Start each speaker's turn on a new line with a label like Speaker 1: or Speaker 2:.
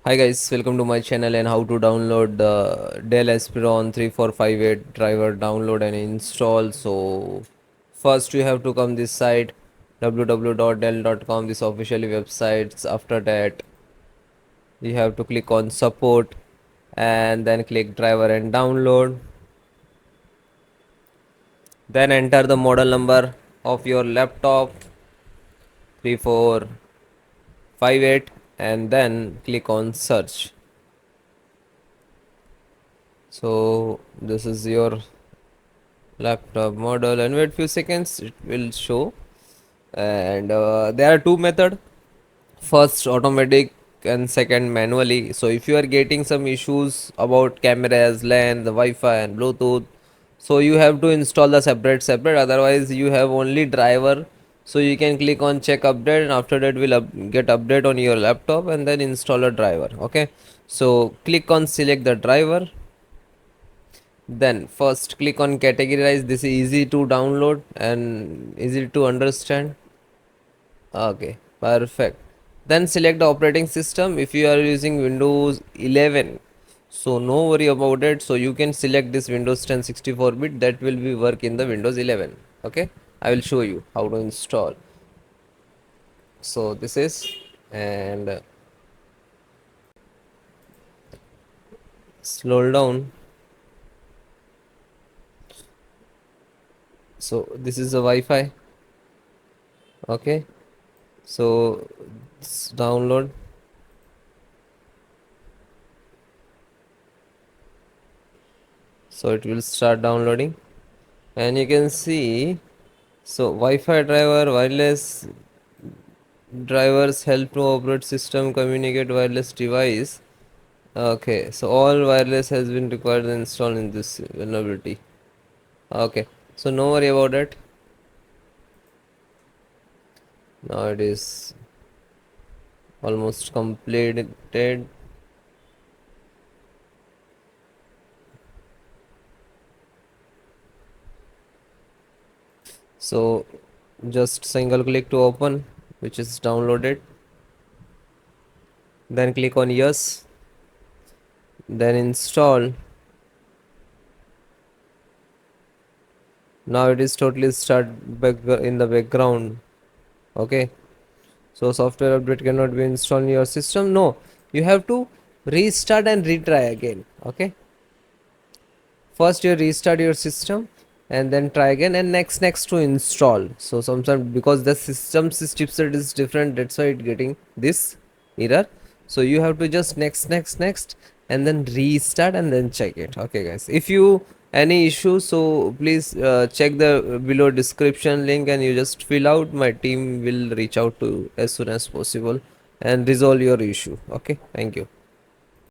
Speaker 1: Hi guys, welcome to my channel and how to download the Dell Inspiron 3458 driver, download and install. So first you have to come this site www.dell.com, this officially websites. After that you have to click on support and then click driver and download. Then enter the model number of your laptop 3458 and then click on search. So this is your laptop model and wait few seconds, it will show. And there are two method, first automatic and second manually. So if you are getting some issues about cameras, LAN, the Wi-Fi and Bluetooth, so you have to install the separate, otherwise you have only driver. So you can click on check update and after that will get update on your laptop and then install a driver. Okay, so click on select the driver. Then first click on categorize. This is easy to download and easy to understand. Okay, perfect. Then select the operating system. If you are using Windows 11, so no worry about it. So you can select this Windows 10 64-bit, that will be work in the Windows 11. Okay, I will show you how to install. So this is, and slow down. So this is the Wi-Fi. Okay, so download. So it will start downloading and you can see, so Wi-Fi driver, wireless drivers help to operate system, communicate wireless device. Okay, so all wireless has been required and installed in this vulnerability. Okay, so no worry about it. Now it is almost completed. So just single click to open, which is downloaded. Then click on yes. Then install. Now it is totally start back in the background. Okay, so software update cannot be installed in your system. No, you have to restart and retry again. Okay, first you restart your system and then try again and next to install. So sometimes because the system's chipset is different, that's why it getting this error. So you have to just next and then restart and then check it. Okay guys, if you any issue, so please check the below description link and you just fill out. My team will reach out to you as soon as possible and resolve your issue. Okay, thank you.